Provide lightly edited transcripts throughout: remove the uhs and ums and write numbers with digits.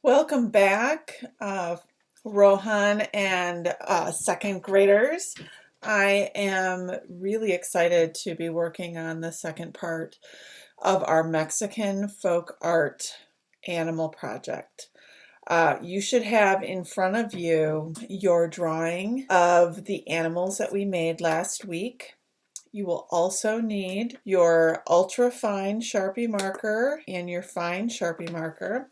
Welcome back, Rohan and second graders. I am really excited to be working on the second part of our Mexican folk art animal project. You should have in front of you your drawing of the animals that we made last week. You will also need your ultra fine Sharpie marker and your fine Sharpie marker.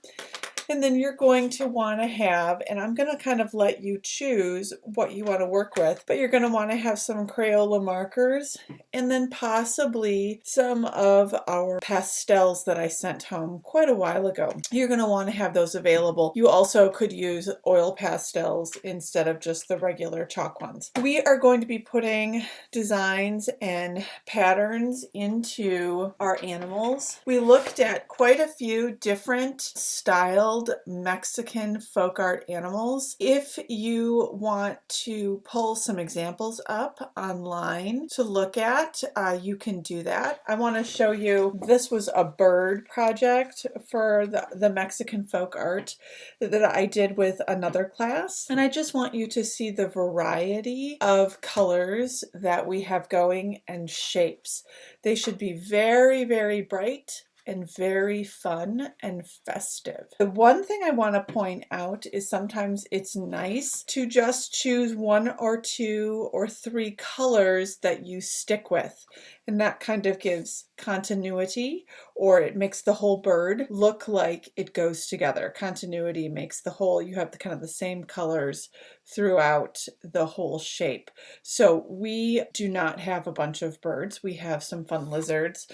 And then you're going to want to have, and I'm going to kind of let you choose what you want to work with, but you're going to want to have some Crayola markers and then possibly some of our pastels that I sent home quite a while ago. You're going to want to have those available. You also could use oil pastels instead of just the regular chalk ones. We are going to be putting designs and patterns into our animals. We looked at quite a few different styled Mexican folk art animals. If you want to pull some examples up online to look at, you can do that. I want to show you, this was a bird project for the Mexican folk art that I did with another class. And I just want you to see the variety of colors that we have going and shapes. They should be very, very bright and very fun and festive. The one thing I want to point out is sometimes it's nice to just choose one or two or three colors that you stick with. And that kind of gives continuity, or it makes the whole bird look like it goes together. Continuity makes the whole, you have the kind of the same colors throughout the whole shape. So we do not have a bunch of birds. We have some fun lizards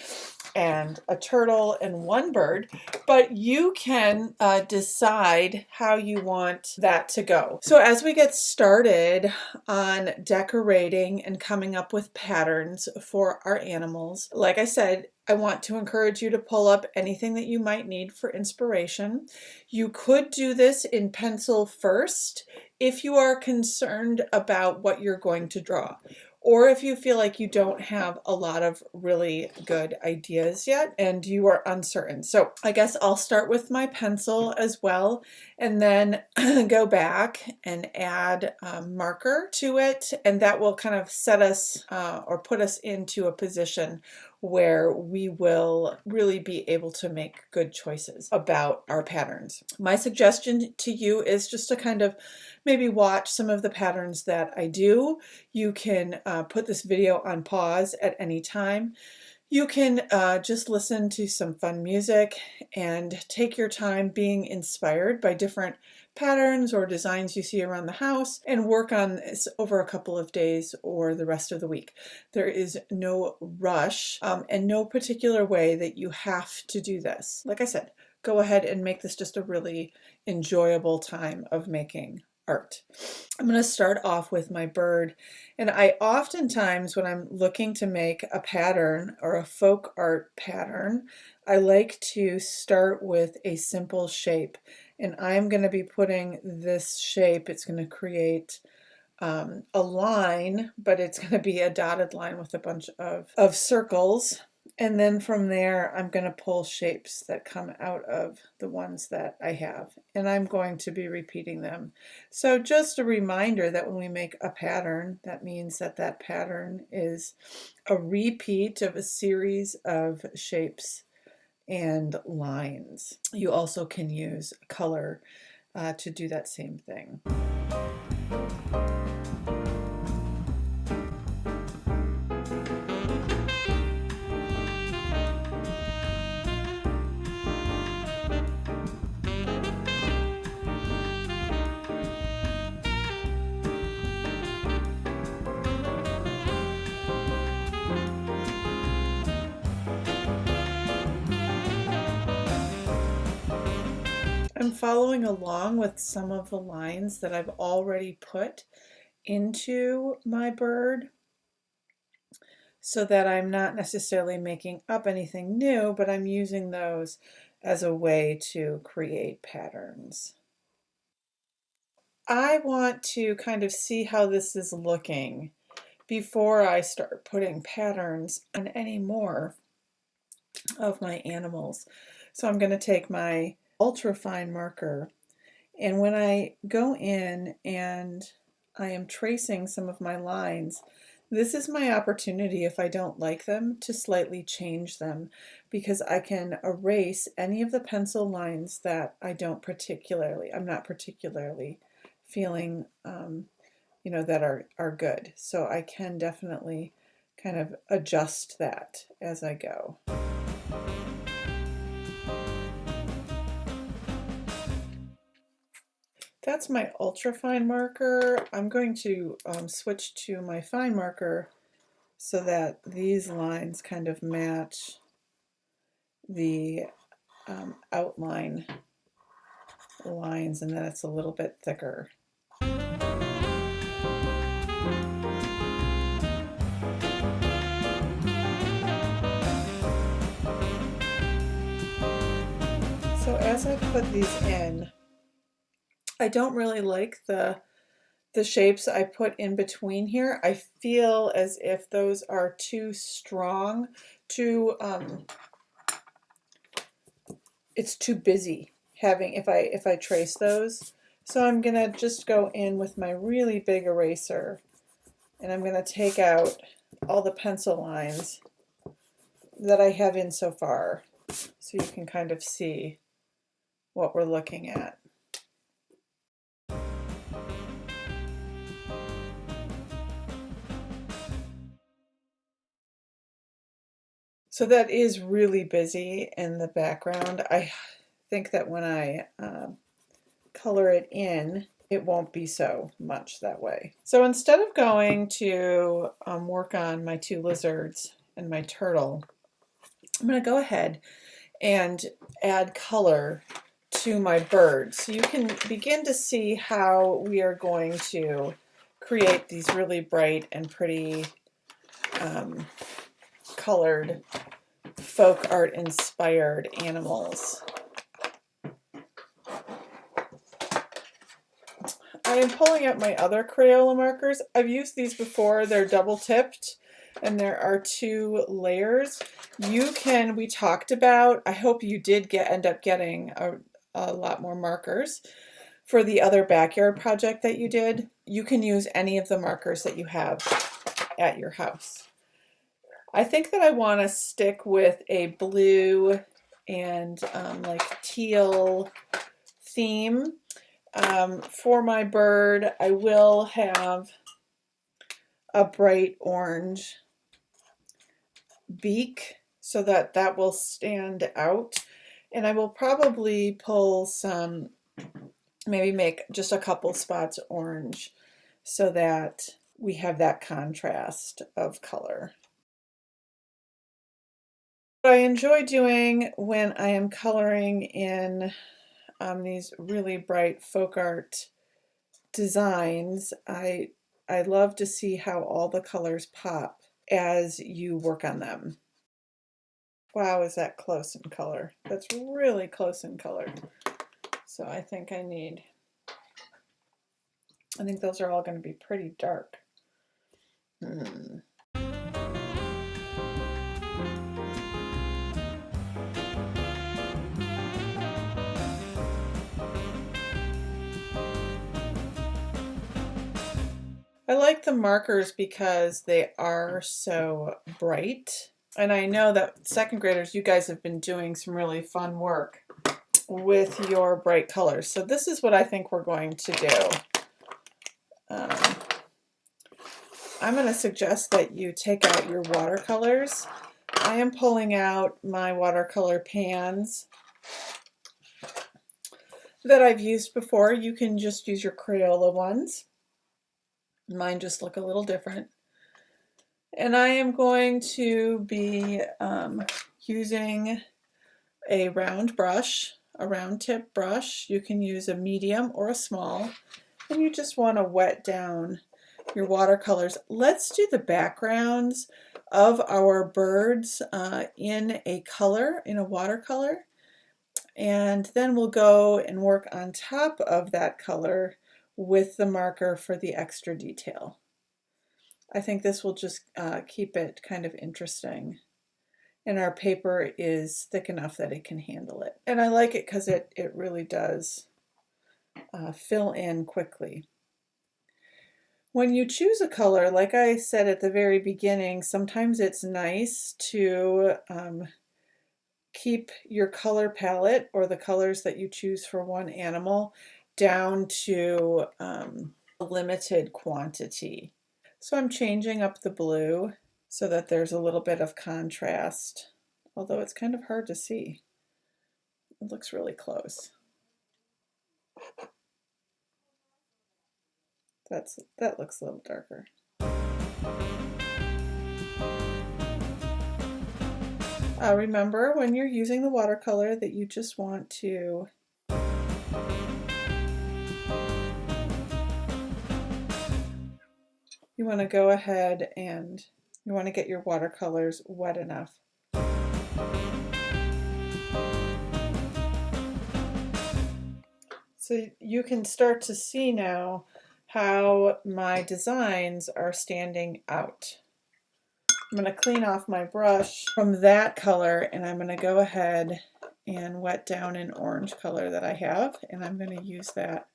and a turtle and one bird, but you can decide how you want that to go. So as we get started on decorating and coming up with patterns for our animals, like I said, I want to encourage you to pull up anything that you might need for inspiration. You could do this in pencil first if you are concerned about what you're going to draw, or if you feel like you don't have a lot of really good ideas yet and you are uncertain. So I guess I'll start with my pencil as well, and then go back and add a marker to it, and that will kind of set us or put us into a position where we will really be able to make good choices about our patterns. My suggestion to you is just to kind of maybe watch some of the patterns that I do. You can put this video on pause at any time. You can just listen to some fun music and take your time being inspired by different patterns or designs you see around the house and work on this over a couple of days or the rest of the week. There is no rush and no particular way that you have to do this. Like I said, go ahead and make this just a really enjoyable time of making art. I'm going to start off with my bird, and I oftentimes, when I'm looking to make a pattern or a folk art pattern, I like to start with a simple shape, and I'm going to be putting this shape, it's going to create a line, but it's going to be a dotted line with a bunch of circles. And then from there, I'm going to pull shapes that come out of the ones that I have, and I'm going to be repeating them. So just a reminder that when we make a pattern, that means that that pattern is a repeat of a series of shapes and lines. You also can use color to do that same thing. I'm following along with some of the lines that I've already put into my bird so that I'm not necessarily making up anything new, but I'm using those as a way to create patterns. I want to kind of see how this is looking before I start putting patterns on any more of my animals. So I'm going to take my ultra fine marker And when I go in and I am tracing some of my lines, this is my opportunity, if I don't like them, to slightly change them, because I can erase any of the pencil lines that I'm not particularly feeling, that are good. So I can definitely kind of adjust that as I go. That's my ultra fine marker. I'm going to switch to my fine marker so that these lines kind of match the outline lines, and then it's a little bit thicker. So as I put these in, I don't really like the shapes I put in between here. I feel as if those are too strong, it's too busy having if I trace those. So I'm gonna just go in with my really big eraser, and I'm gonna take out all the pencil lines that I have in so far, so you can kind of see what we're looking at. So that is really busy in the background. I think that when I color it in, it won't be so much that way. So instead of going to work on my two lizards and my turtle, I'm going to go ahead and add color to my bird. So you can begin to see how we are going to create these really bright and pretty colored folk art inspired animals. I am pulling out my other Crayola markers. I've used these before. They're double tipped and there are 2 layers. We talked about, I hope you did end up getting a lot more markers for the other backyard project that you did. You can use any of the markers that you have at your house. I think that I want to stick with a blue and like teal theme. For my bird, I will have a bright orange beak so that that will stand out. And I will probably pull some, maybe make just a couple spots orange so that we have that contrast of color. What I enjoy doing when I am coloring in these really bright folk art designs, I love to see how all the colors pop as you work on them. Wow, is that close in color? That's really close in color. So I think those are all going to be pretty dark. I like the markers because they are so bright. And I know that second graders, you guys have been doing some really fun work with your bright colors. So this is what I think we're going to do. I'm going to suggest that you take out your watercolors. I am pulling out my watercolor pans that I've used before. You can just use your Crayola ones. Mine just look a little different. And I am going to be using a round brush, a round tip brush. You can use a medium or a small. And you just want to wet down your watercolors. Let's do the backgrounds of our birds in a watercolor. And then we'll go and work on top of that color with the marker for the extra detail. I think this will just keep it kind of interesting. And our paper is thick enough that it can handle it. And I like it because it really does fill in quickly. When you choose a color, like I said at the very beginning, sometimes it's nice to keep your color palette or the colors that you choose for one animal down to a limited quantity. So I'm changing up the blue so that there's a little bit of contrast, although it's kind of hard to see. It looks really close. That looks a little darker. Remember when you're using the watercolor that you just want to go ahead and you want to get your watercolors wet enough. So you can start to see now how my designs are standing out. I'm going to clean off my brush from that color and I'm going to go ahead and wet down an orange color that I have, and I'm going to use that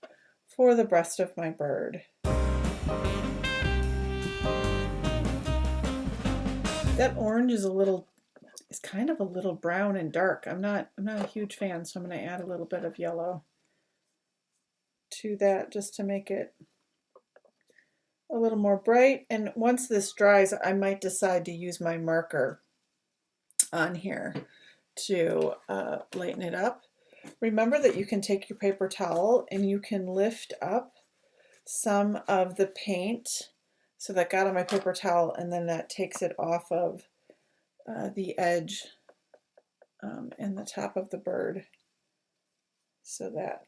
for the breast of my bird. That orange is kind of a little brown and dark. I'm not a huge fan, so I'm going to add a little bit of yellow to that just to make it a little more bright. And once this dries, I might decide to use my marker on here to lighten it up. Remember that you can take your paper towel and you can lift up some of the paint so that got on my paper towel, and then that takes it off of the edge and the top of the bird so that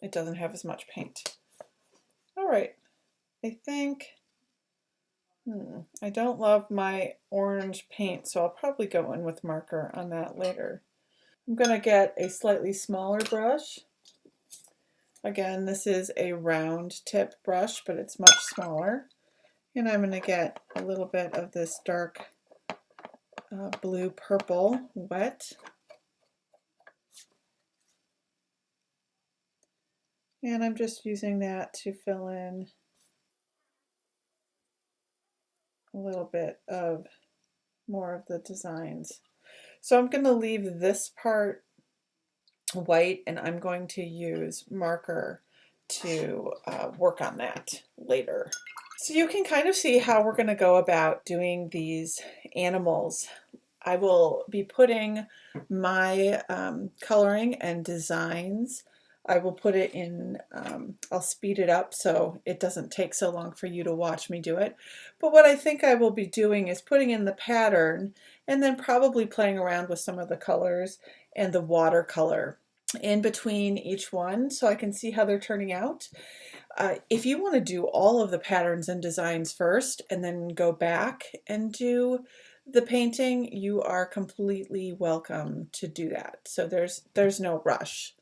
it doesn't have as much paint. All right, I think I don't love my orange paint, so I'll probably go in with marker on that later. I'm going to get a slightly smaller brush. Again, this is a round tip brush, but it's much smaller. And I'm going to get a little bit of this dark blue purple wet. And I'm just using that to fill in a little bit of more of the designs. So I'm going to leave this part white, and I'm going to use marker to work on that later. So you can kind of see how we're going to go about doing these animals. I will be putting my coloring and designs. I will put it in, I'll speed it up so it doesn't take so long for you to watch me do it. But what I think I will be doing is putting in the pattern and then probably playing around with some of the colors and the watercolor in between each one so I can see how they're turning out. If you want to do all of the patterns and designs first and then go back and do the painting, you are completely welcome to do that. So there's no rush.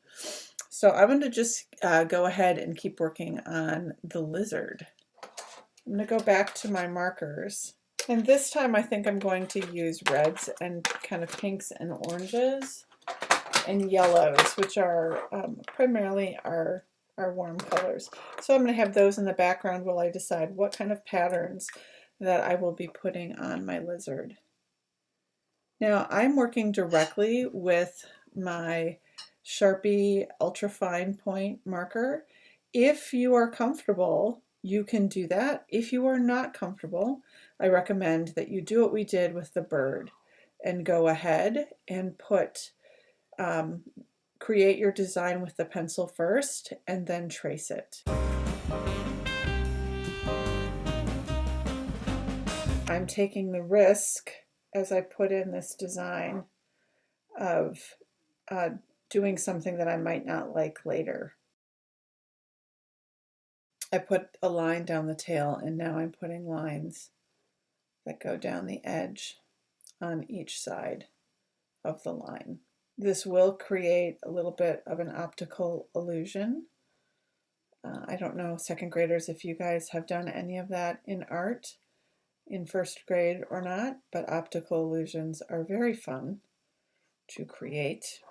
So I'm going to just go ahead and keep working on the lizard. I'm going to go back to my markers. And this time I think I'm going to use reds and kind of pinks and oranges and yellows, which are primarily our warm colors. So I'm going to have those in the background while I decide what kind of patterns that I will be putting on my lizard. Now I'm working directly with my Sharpie ultra fine point marker. If you are comfortable, you can do that. If you are not comfortable, I recommend that you do what we did with the bird and go ahead and create your design with the pencil first and then trace it. I'm taking the risk as I put in this design of doing something that I might not like later. I put a line down the tail and now I'm putting lines that go down the edge on each side of the line. This will create a little bit of an optical illusion. I don't know, second graders, if you guys have done any of that in art in first grade or not, but optical illusions are very fun to create.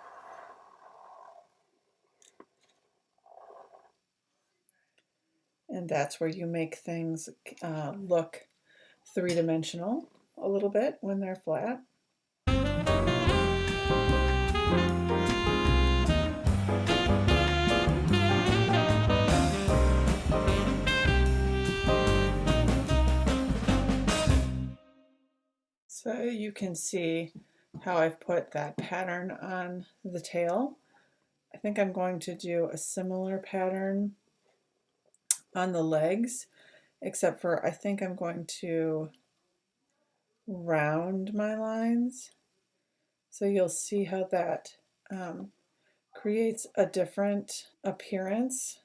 And that's where you make things look three-dimensional a little bit when they're flat. So you can see how I've put that pattern on the tail. I think I'm going to do a similar pattern on the legs, except for I think I'm going to round my lines. So you'll see how that creates a different appearance.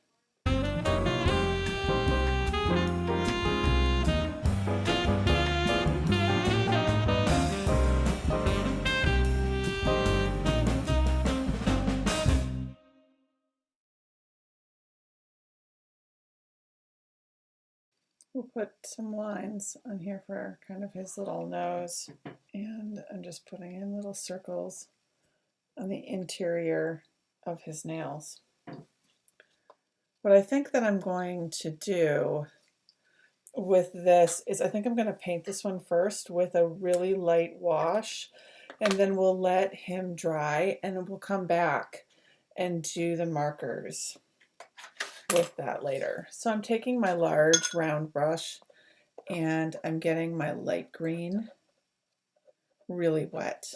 We'll put some lines on here for kind of his little nose. And I'm just putting in little circles on the interior of his nails. What I think that I'm going to do with this is I think I'm going to paint this one first with a really light wash, and then we'll let him dry, and then we'll come back and do the markers with that later. So I'm taking my large round brush and I'm getting my light green really wet.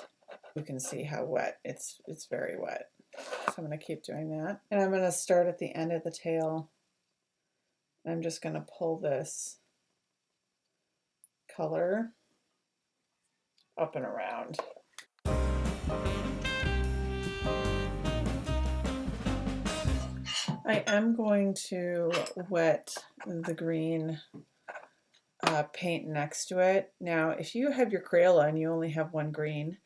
You can see how wet it's very wet. So I'm going to keep doing that. And I'm going to start at the end of the tail. I'm just going to pull this color up and around. I am going to wet the green paint next to it. Now, if you have your Crayola and you only have one green,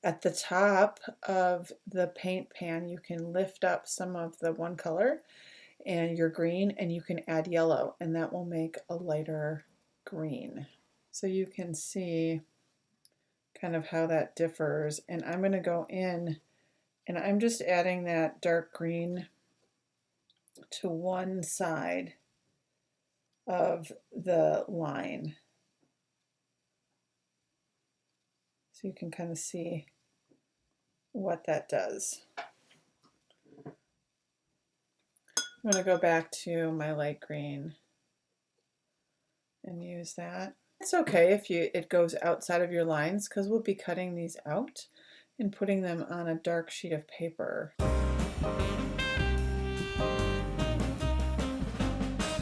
at the top of the paint pan, you can lift up some of the one color and your green, and you can add yellow, and that will make a lighter green. So you can see kind of how that differs. And I'm going to go in and I'm just adding that dark green to one side of the line. So you can kind of see what that does. I'm going to go back to my light green and use that. It's okay if it goes outside of your lines, because we'll be cutting these out and putting them on a dark sheet of paper.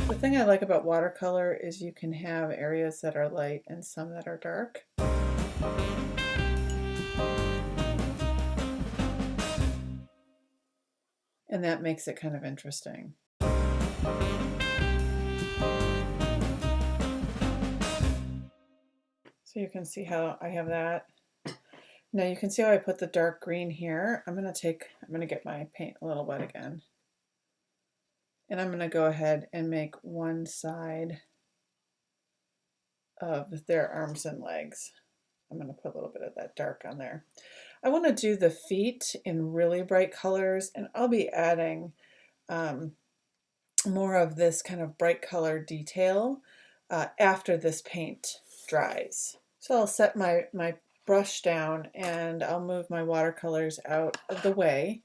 The thing I like about watercolor is you can have areas that are light and some that are dark. And that makes it kind of interesting. So you can see how I have that. Now you can see how I put the dark green here. I'm going to get my paint a little wet again. And I'm going to go ahead and make one side of their arms and legs. I'm going to put a little bit of that dark on there. I want to do the feet in really bright colors, and I'll be adding more of this kind of bright color detail after this paint dries. So I'll set my brush down and I'll move my watercolors out of the way.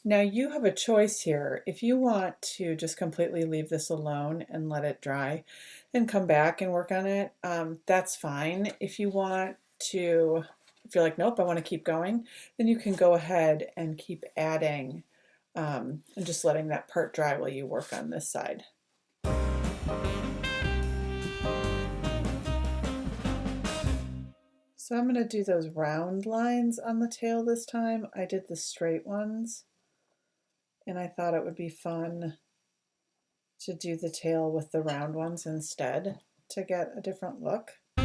Now you have a choice here. If you want to just completely leave this alone and let it dry and come back and work on it, that's fine. If you want to, if you're like, nope, I want to keep going, then you can go ahead and keep adding and just letting that part dry while you work on this side. So I'm going to do those round lines on the tail this time. I did the straight ones, and I thought it would be fun to do the tail with the round ones instead to get a different look. You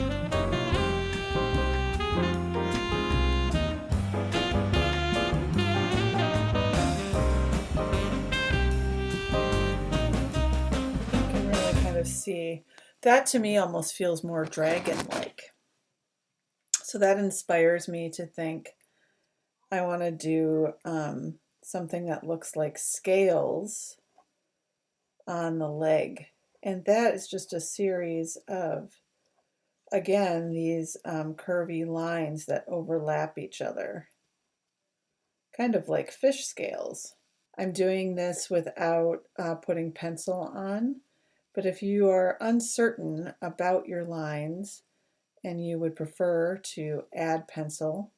can really kind of see that. To me almost feels more dragon-like. So that inspires me to think I want to do something that looks like scales on the leg And that is just a series of, again, these curvy lines that overlap each other, kind of like fish scales. I'm doing this without putting pencil on, but if you are uncertain about your lines and you would prefer to add pencil,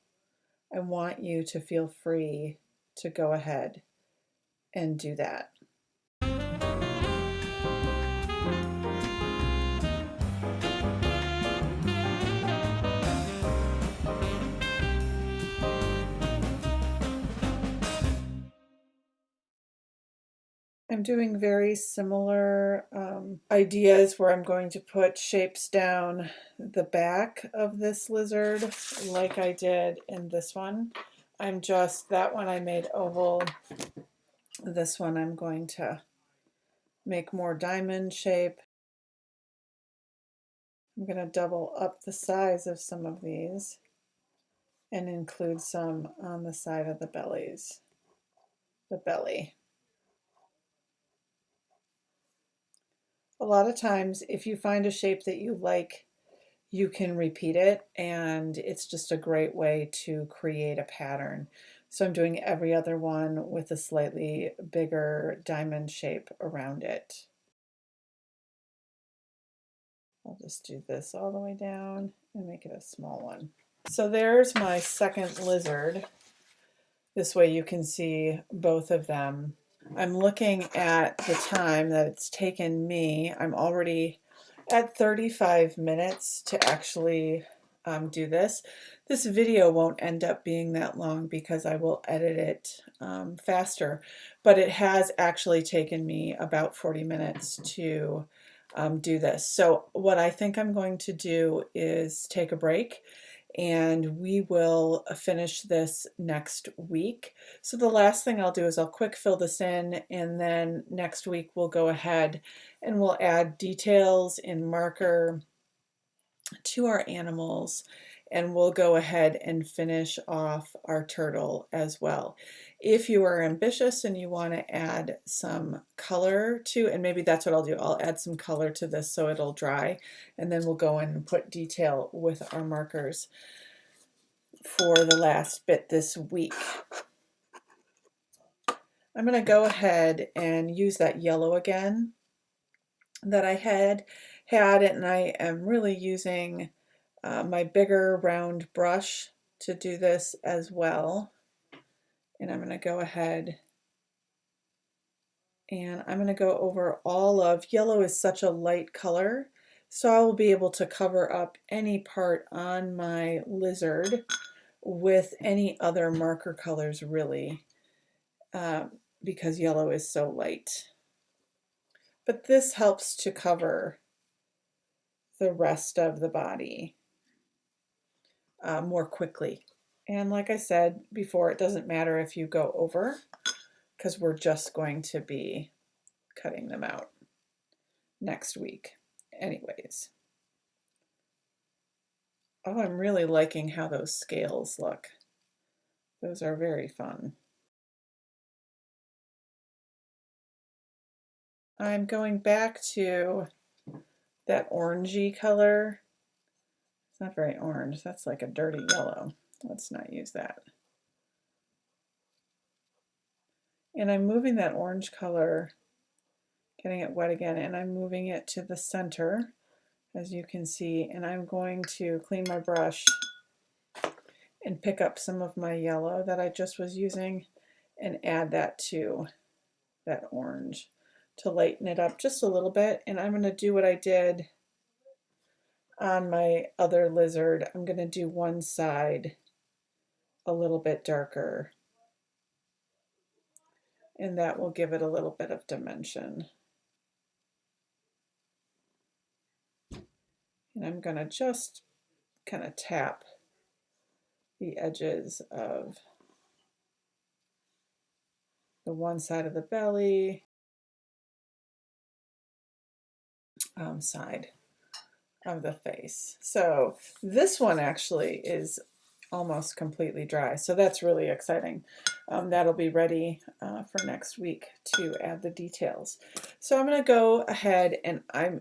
I want you to feel free to go ahead and do that. I'm doing very similar ideas where I'm going to put shapes down the back of this lizard like I did in this one. That one I made oval. This one I'm going to make more diamond shape. I'm going to double up the size of some of these and include some on the side of the belly. A lot of times, if you find a shape that you like, you can repeat it, and it's just a great way to create a pattern. So I'm doing every other one with a slightly bigger diamond shape around it. I'll just do this all the way down and make it a small one. So there's my second lizard. This way you can see both of them. I'm looking at the time that it's taken me. I'm already at 35 minutes to actually do this. This video won't end up being that long because I will edit it faster, but it has actually taken me about 40 minutes to do this. So what I think I'm going to do is take a break, and we will finish this next week. So the last thing I'll do is I'll quick fill this in, and then next week we'll go ahead and we'll add details in marker to our animals, and we'll go ahead and finish off our turtle as well. If you are ambitious and you want to add some color to, and maybe that's what I'll do, I'll add some color to this so it'll dry, and then we'll go in and put detail with our markers for the last bit this week. I'm going to go ahead and use that yellow again that I had, and I am really using my bigger round brush to do this as well. And I'm going to go ahead and I'm going to go over all of, yellow is such a light color, so I will be able to cover up any part on my lizard with any other marker colors really, because yellow is so light. But this helps to cover the rest of the body more quickly. And like I said before, it doesn't matter if you go over, because we're just going to be cutting them out next week anyways. Oh, I'm really liking how those scales look. Those are very fun. I'm going back to that orangey color. It's not very orange, that's like a dirty yellow. Let's not use that. And I'm moving that orange color, getting it wet again, and I'm moving it to the center, as you can see, and I'm going to clean my brush and pick up some of my yellow that I just was using and add that to that orange to lighten it up just a little bit. And I'm going to do what I did on my other lizard. I'm going to do one side a little bit darker, and that will give it a little bit of dimension. And I'm going to just kind of tap the edges of the one side of the belly, side of the face. So this one actually is almost completely dry. So that's really exciting. That'll be ready for next week to add the details. So I'm going to go ahead and I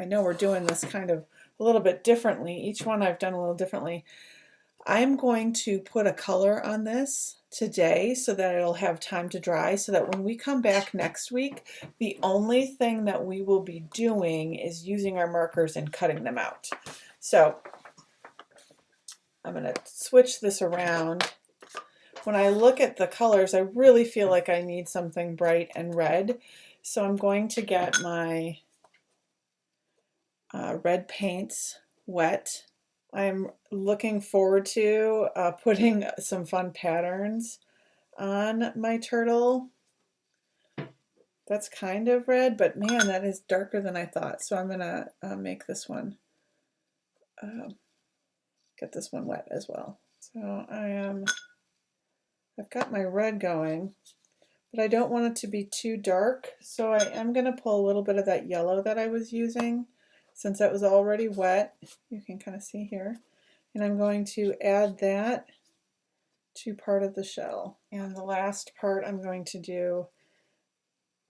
know we're doing this kind of a little bit differently. Each one I've done a little differently. I'm going to put a color on this today so that it'll have time to dry, so that when we come back next week, the only thing that we will be doing is using our markers and cutting them out. So I'm going to switch this around. When I look at the colors, I really feel like I need something bright and red. So I'm going to get my red paints wet. I'm looking forward to putting some fun patterns on my turtle. That's kind of red, but man, that is darker than I thought. So I'm gonna make this one, get this one wet as well. So I've got my red going, but I don't want it to be too dark. So I am gonna pull a little bit of that yellow that I was using, since that was already wet. You can kind of see here. And I'm going to add that to part of the shell. And the last part I'm going to do,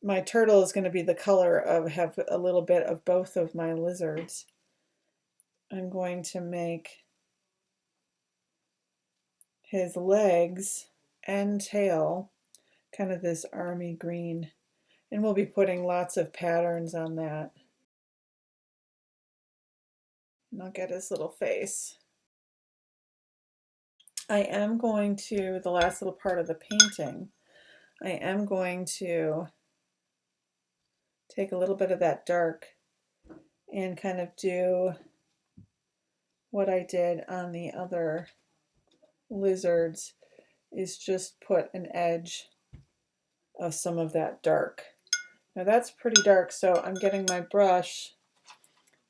my turtle is going to be the color of, have a little bit of both of my lizards. I'm going to make his legs and tail kind of this army green, and we'll be putting lots of patterns on that. And I'll get his little face. I am going to, the last little part of the painting, I am going to take a little bit of that dark and kind of do what I did on the other lizards, is just put an edge of some of that dark. Now that's pretty dark, so I'm getting my brush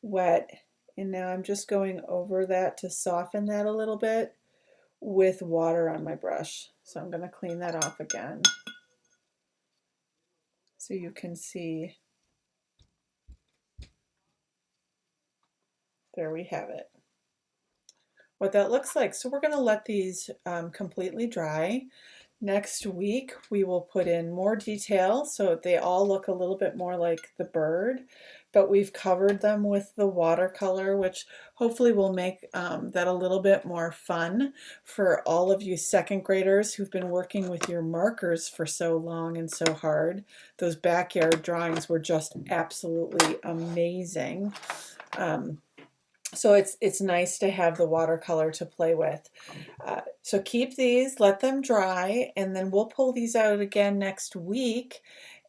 wet, and now I'm just going over that to soften that a little bit with water on my brush. So I'm going to clean that off again so you can see. There we have it, what that looks like. So we're going to let these completely dry. Next week we will put in more detail so they all look a little bit more like the bird, but we've covered them with the watercolor, which hopefully will make that a little bit more fun for all of you second graders who've been working with your markers for so long and so hard. Those backyard drawings were just absolutely amazing. So it's nice to have the watercolor to play with. So keep these, let them dry, and then we'll pull these out again next week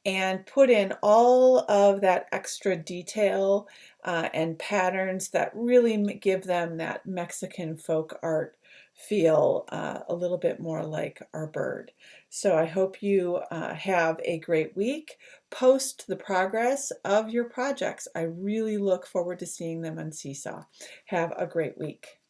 and put in all of that extra detail and patterns that really give them that Mexican folk art feel, a little bit more like our bird. So I hope you have a great week. Post the progress of your projects. I really look forward to seeing them on Seesaw. Have a great week.